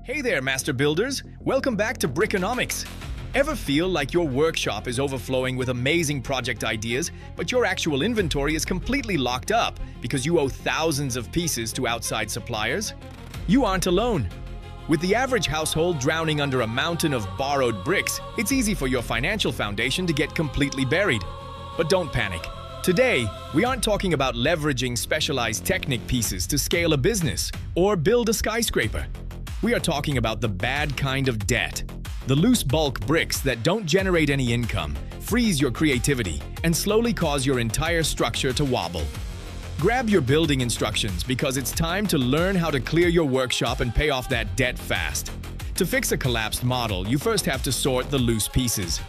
Hey there, Master Builders! Welcome back to Brickonomics. Ever feel like your workshop is overflowing with amazing project ideas, but your actual inventory is completely locked up because you owe thousands of pieces to outside suppliers? You aren't alone. With the average household drowning under a mountain of borrowed bricks, it's easy for your financial foundation to get completely buried. But don't panic. Today, we aren't talking about leveraging specialized Technic pieces to scale a business or build a skyscraper. We are talking about the bad kind of debt. The loose bulk bricks that don't generate any income, freeze your creativity, and slowly cause your entire structure to wobble. Grab your building instructions because it's time to learn how to clear your workshop and pay off that debt fast. To fix a collapsed model, you first have to sort the loose pieces.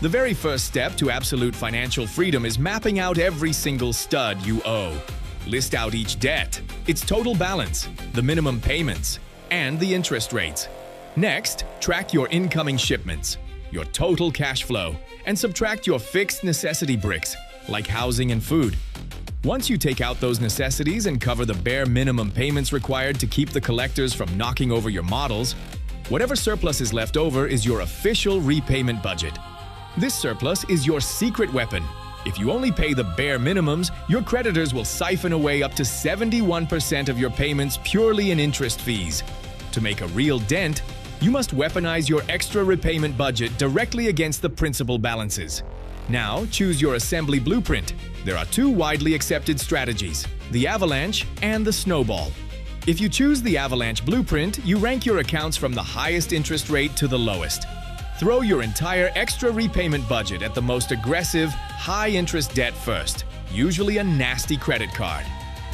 The very first step to absolute financial freedom is mapping out every single stud you owe. List out each debt, its total balance, the minimum payments, and the interest rates. Next, track your incoming shipments, your total cash flow, and subtract your fixed necessity bricks, like housing and food. Once you take out those necessities and cover the bare minimum payments required to keep the collectors from knocking over your models, whatever surplus is left over is your official repayment budget. This surplus is your secret weapon. If you only pay the bare minimums, your creditors will siphon away up to 71% of your payments purely in interest fees. To make a real dent, you must weaponize your extra repayment budget directly against the principal balances. Now, choose your assembly blueprint. There are two widely accepted strategies, the Avalanche and the Snowball. If you choose the Avalanche blueprint, you rank your accounts from the highest interest rate to the lowest. Throw your entire extra repayment budget at the most aggressive, high-interest debt first, usually a nasty credit card.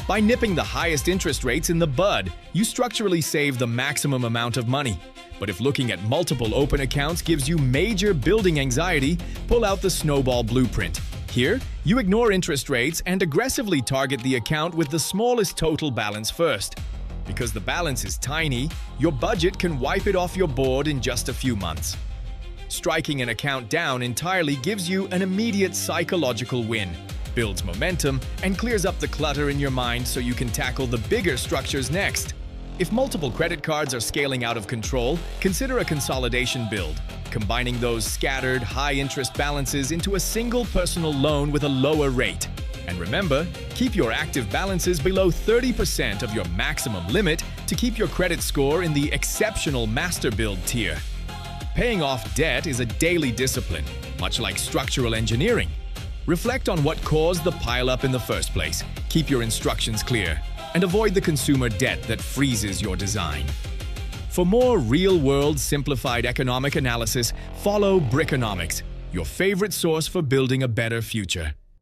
By nipping the highest interest rates in the bud, you structurally save the maximum amount of money. But if looking at multiple open accounts gives you major building anxiety, pull out the Snowball blueprint. Here, you ignore interest rates and aggressively target the account with the smallest total balance first. Because the balance is tiny, your budget can wipe it off your board in just a few months. Striking an account down entirely gives you an immediate psychological win, builds momentum, and clears up the clutter in your mind so you can tackle the bigger structures next. If multiple credit cards are scaling out of control, consider a consolidation build, combining those scattered, high-interest balances into a single personal loan with a lower rate. And remember, keep your active balances below 30% of your maximum limit to keep your credit score in the exceptional master build tier. Paying off debt is a daily discipline, much like structural engineering. Reflect on what caused the pileup in the first place, keep your instructions clear, and avoid the consumer debt that freezes your design. For more real-world simplified economic analysis, follow Brickonomics, your favorite source for building a better future.